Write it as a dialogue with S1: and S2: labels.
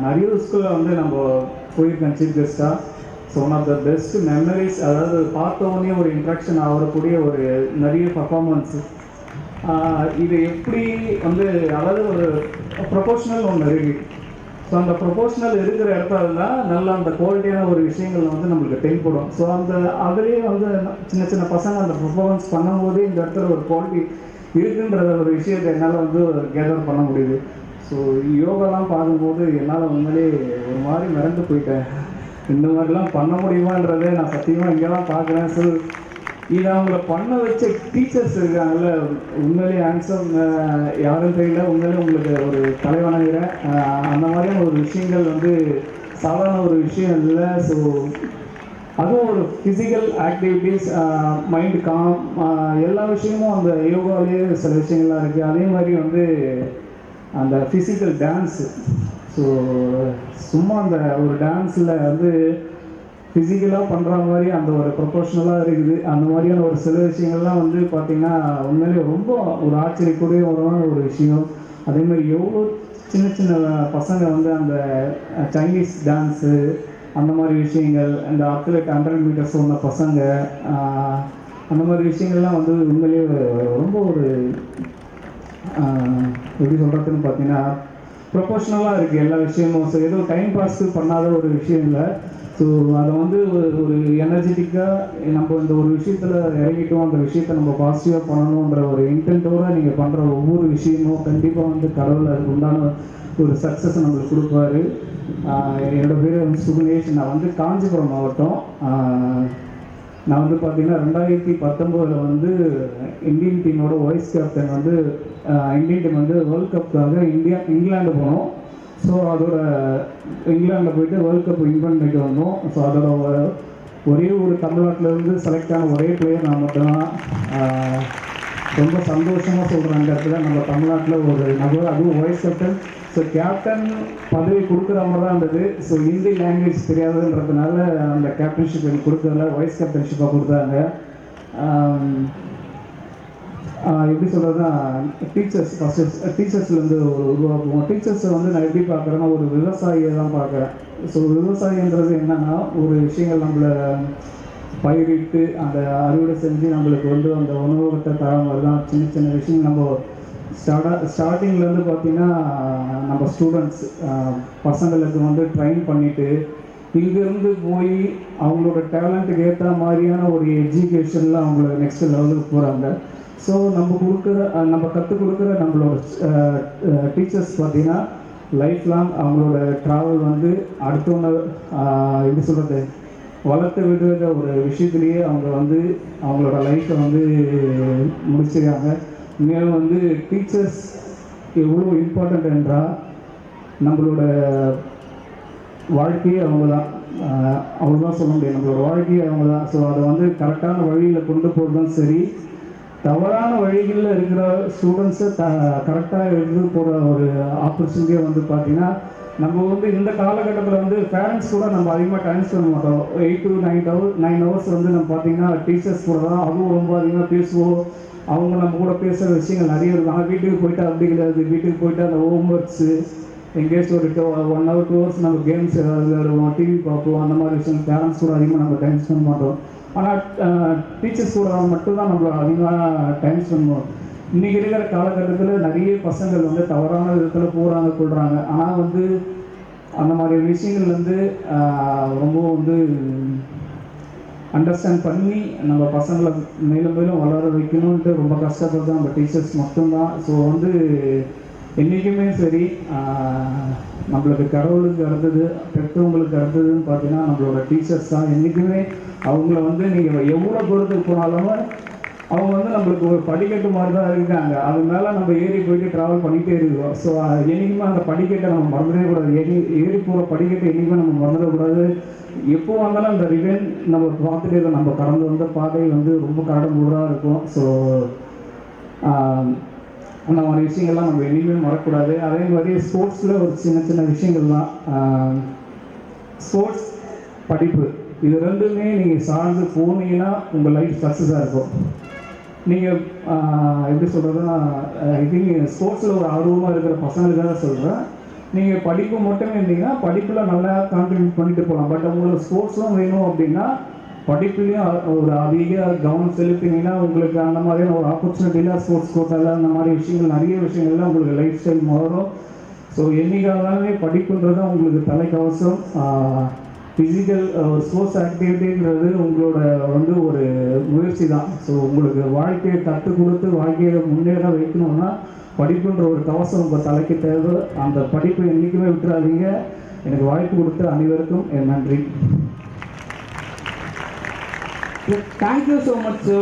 S1: நிறைய ஸ்கூலில் வந்து நம்ம போயிருக்கேன் சீஃப் கெஸ்ட்டாக. So one of the best memories, அதாவது பார்த்தோன்னே ஒரு இன்ட்ராக்ஷன் ஆகக்கூடிய ஒரு நிறைய பர்ஃபார்மன்ஸு. இது எப்படி வந்து, அதாவது ஒரு ப்ரொபோஷனல் ஒன்று இருக்குது. ஸோ அந்த ப்ரொபோஷனல் இருக்கிற இடத்துல தான் நல்ல அந்த குவாலிட்டியான ஒரு விஷயங்கள் வந்து நம்மளுக்கு தென்படும். ஸோ அந்த அதுலேயே வந்து சின்ன சின்ன பசங்க அந்த பர்ஃபார்மன்ஸ் பண்ணும்போதே இந்த இடத்துல ஒரு குவாலிட்டி இருக்குன்ற ஒரு விஷயத்தை என்னால் வந்து கேதர் பண்ண முடியுது. ஸோ யோகாலாம் பார்க்கும்போது என்னால் உண்மையிலே ஒரு மாதிரி மிரண்டு போயிட்டேன். இந்த மாதிரிலாம் பண்ண முடியுமான்றதை நான் சத்தியமாக இங்கே தான் பார்க்குறேன். ஸோ இதை அவங்கள பண்ண வச்ச டீச்சர்ஸ் இருக்காங்கல்ல, உண்மையிலே ஆன்சர் யாரும் தெரியல. உண்மையிலே உங்களுக்கு ஒரு தலைவணங்குறேன். அந்த மாதிரியான ஒரு விஷயங்கள் வந்து சாதாரண ஒரு விஷயம் இல்லை. ஸோ அதுவும் ஒரு ஃபிசிக்கல் ஆக்டிவிட்டீஸ், மைண்ட் காம், எல்லா விஷயமும் அந்த யோகாவிலேயே சில விஷயங்கள்லாம் இருக்குது. அதே மாதிரி வந்து அந்த ஃபிசிக்கல் டான்ஸு. ஸோ சும்மா அந்த ஒரு டான்ஸில் வந்து ஃபிசிக்கலாக பண்ணுற மாதிரி அந்த ஒரு ப்ரொஃபஷ்னலாக இருக்குது. அந்த மாதிரியான ஒரு சில விஷயங்கள்லாம் வந்து பார்த்திங்கன்னா உண்மையிலே ரொம்ப ஒரு ஆச்சரியக்கூடிய ஒரு விஷயம். அதே மாதிரி எவ்வளோ சின்ன சின்ன பசங்க வந்து அந்த சைனீஸ் டான்ஸு, அந்த மாதிரி விஷயங்கள், அந்த அத்லெட் 100 மீட்டர்ஸ் சொன்ன பசங்க, அந்த மாதிரி விஷயங்கள்லாம் வந்து உண்மையிலேயே ரொம்ப ஒரு எப்படி சொல்கிறதுன்னு பார்த்தீங்கன்னா ப்ரொஃபஷ்னலாக இருக்குது எல்லா விஷயமும். ஸோ ஏதோ டைம் பாஸ்க்கு பண்ணாத ஒரு விஷயம் இல்லை. ஸோ அதை வந்து ஒரு எனர்ஜெட்டிக்காக நம்ம இந்த ஒரு விஷயத்தில் இறங்கிட்டோம், அந்த விஷயத்தை நம்ம பாசிட்டிவாக பண்ணணுன்ற ஒரு இன்டென்ட்டோடு நீங்கள் பண்ணுற ஒவ்வொரு விஷயமும் கண்டிப்பாக வந்து கடவுள் அதுக்கு உண்டான ஒரு சக்ஸஸ் நம்மளுக்கு கொடுப்பாரு. என்னோடய பேர் வந்து சுகுனேஷ். நான் வந்து காஞ்சிபுரம் மாவட்டம். நான் வந்து பார்த்திங்கன்னா 2019 வந்து இந்தியன் டீமோட வைஸ் கேப்டன் வந்து இந்தியன் டீம் வந்து வேர்ல்ட் கப்புக்காக இங்கிலாந்து போனோம். ஸோ அதோட இங்கிலாண்டில் போயிட்டு வேர்ல்ட் கப் வின் பண்ணிட்டு வந்தோம். ஸோ அதோட ஒரே ஒரு தமிழ்நாட்டிலேருந்து செலக்ட் ஆன ஒரே பிளேயர் நான் மட்டும்தான். ரொம்ப சந்தோஷமாக சொல்கிறேன் அந்த இடத்துல, நம்ம தமிழ்நாட்டில் ஒரு நபர், அதுவும் வைஸ் கேப்டன். ஸோ கேப்டன் பதவி கொடுக்குற மாதிரி தான் இருந்தது. ஸோ ஹிந்தி லாங்குவேஜ் தெரியாதுன்றதுனால அந்த கேப்டன்ஷிப் எனக்கு கொடுக்கல, வைஸ் கேப்டன்ஷிப்பாக கொடுத்தாங்க. எப்படி சொல்கிறதுனா, டீச்சர்ஸ் ஃபஸ்ட்டு டீச்சர்ஸ்லேருந்து உருவாக்குவோம். டீச்சர்ஸை வந்து நான் எப்படி பார்க்குறேன்னா ஒரு விவசாயியை தான் பார்க்குறேன். ஸோ விவசாயின்றது என்னென்னா, ஒரு விஷயங்கள் நம்மளை பயிரிட்டு அந்த அறுவடை செஞ்சு நம்மளுக்கு வந்து அந்த உணவகத்தை தர மாதிரி தான் சின்ன சின்ன விஷயம். நம்ம ஸ்டார்டிங்லேருந்து பார்த்திங்கன்னா நம்ம ஸ்டூடெண்ட்ஸ் பசங்களுக்கு வந்து ட்ரைன் பண்ணிவிட்டு இங்கேருந்து போய் அவங்களோட டேலண்ட்டுக்கு ஏற்ற மாதிரியான ஒரு எஜுகேஷனில் அவங்கள நெக்ஸ்ட் லெவலுக்கு போகிறாங்க. ஸோ நம்ம கற்றுக் கொடுக்குற நம்மளோட டீச்சர்ஸ் பார்த்திங்கன்னா லைஃப் லாங் அவங்களோட ட்ராவல் வந்து அடுத்தவங்க எப்படி சொல்கிறது வளர்த்து விடுற ஒரு விஷயத்துலேயே அவங்க வந்து அவங்களோட லைஃப்பை வந்து முடிச்சிருக்காங்க. மேலும் வந்து டீச்சர்ஸ் எவ்வளோ இம்பார்ட்டண்ட் என்றால் நம்மளோட வாழ்க்கையே அவங்க தான், அவ்வளோதான் சொல்ல முடியும். நம்மளோட வாழ்க்கையே அவங்க தான். ஸோ அதை வந்து கரெக்டான வழியில் கொண்டு போகிறதும் சரி, தவறான வழிகளில் இருக்கிற ஸ்டூடெண்ட்ஸை கரெக்டாக எடுத்து போகிற ஒரு ஆப்பர்ச்சுனிட்டியை வந்து பார்த்திங்கன்னா நம்ம வந்து இந்த காலகட்டத்தில் வந்து பேரண்ட்ஸ் கூட நம்ம அதிகமாக டைம் ஸ்பெண்ட் மாட்டோம். 8 to 9 hours வந்து நம்ம பார்த்திங்கன்னா டீச்சர்ஸ் கூட தான், அதுவும் ரொம்ப அதிகமாக பேசுவோம். அவங்க நம்ம கூட பேசுகிற விஷயங்கள் நிறைய இருக்கும். ஆனால் வீட்டுக்கு போய்ட்டு அப்படி கிடையாது. வீட்டுக்கு போய்ட்டு அந்த ஹோம் ஒர்க்ஸு எங்கேயாச்சும் ஒரு 1 hour 2 hours நம்ம கேம்ஸ் ஏதாவது விளையாடுவோம், டிவி பார்ப்போம். அந்த மாதிரி விஷயம் பேரண்ட்ஸ் கூட அதிகமாக நம்ம டைம் ஸ்பெண்ட் மாட்டோம். ஆனால் டீச்சர்ஸ் கூட மட்டும்தான் நம்ம அதிகமாக டைம் ஸ்பெண்ட் பண்ணுவோம். இன்றைக்கி இருக்கிற காலகட்டத்தில் நிறைய பசங்கள் வந்து தவறான விதத்தில் போகிறாங்க கொள்கிறாங்க. ஆனால் வந்து அந்த மாதிரி விஷயங்கள் வந்து ரொம்ப வந்து அண்டர்ஸ்டாண்ட் பண்ணி நம்ம பசங்களை மேலும் மேலும் வளர வைக்கணுன்ட்டு ரொம்ப கஷ்டப்படுறது நம்ம டீச்சர்ஸ் மட்டும்தான். ஸோ வந்து என்றைக்குமே சரி, நம்மளுக்கு கடவுளுக்கு அடுத்தது பெற்றவங்களுக்கு அடுத்ததுன்னு பார்த்தீங்கன்னா நம்மளோட டீச்சர்ஸ் தான். என்றைக்குமே அவங்கள வந்து நீங்கள் எவ்வளோ தூரத்துக்கு போனாலும் அவங்க வந்து நம்மளுக்கு ஒரு படிக்கட்டு மாதிரி தான் இருக்காங்க. அது மேலே நம்ம ஏறி போயிட்டு ட்ராவல் பண்ணிகிட்டே இருக்கோம். ஸோ என்றைக்குமே அந்த படிக்கட்டை நம்ம மறந்துடவே கூடாது. ஏறி போகிற படிக்கட்டை என்றைக்குமே நம்ம மறந்துடக்கூடாது. எப்போ வந்தாலும் அந்த ரிவென் நம்ம பார்த்துட்டே இருக்கோம். நம்ம கடந்து வந்த பாதை வந்து ரொம்ப கரடுமுரடாக இருக்கும். ஸோ அந்த மாதிரி விஷயங்கள்லாம் நம்ம என்றைக்குமே மறக்கக்கூடாது. அதே மாதிரி ஸ்போர்ட்ஸில் ஒரு சின்ன சின்ன விஷயங்கள் தான். ஸ்போர்ட்ஸ், படிப்பு, இது ரெண்டுமே நீங்கள் சார்ந்து போனீங்கன்னா உங்கள் லைஃப் சக்ஸஸாக இருக்கும். நீங்கள் எப்படி சொல்கிறதுனா, ஐ திங்க் ஸ்போர்ட்ஸில் ஒரு ஆர்வமாக இருக்கிற பசங்களுக்காக சொல்கிறேன். நீங்கள் படிப்பு மட்டுமே இருந்தீங்கன்னா படிப்பில் நல்லா கான்ட்ரிபியூட் பண்ணிட்டு போகலாம். பட் உங்களுக்கு ஸ்போர்ட்ஸும் வேணும் அப்படின்னா படிப்புலேயும் ஒரு அதிக கவனம் செலுத்தினீங்கன்னா உங்களுக்கு அந்த மாதிரியான ஒரு ஆப்பர்ச்சுனிட்டியில் ஸ்போர்ட்ஸ் கோட்டாவில் அந்த மாதிரி விஷயங்கள் நிறைய விஷயங்கள்லாம் உங்களுக்கு லைஃப் ஸ்டைல் மாறும். ஸோ என்னைக்காகவே படிப்புன்றது உங்களுக்கு தலைக்கவசம். ஃபிசிக்கல் ஸ்போர்ட்ஸ் ஆக்டிவிட்டின்றது உங்களோட ஒரு முயற்சி தான். ஸோ உங்களுக்கு வாழ்க்கையை கற்றுக் கொடுத்து வாழ்க்கையை முன்னேற வைக்கணும்னா படிப்புன்ற ஒரு கவசம் உங்கள் தலைக்கு தேவை. அந்த படிப்பை என்றைக்குமே விட்டுறாதீங்க. எனக்கு வாய்ப்பு கொடுத்த அனைவருக்கும் என் நன்றி.
S2: Thank you so much, sir.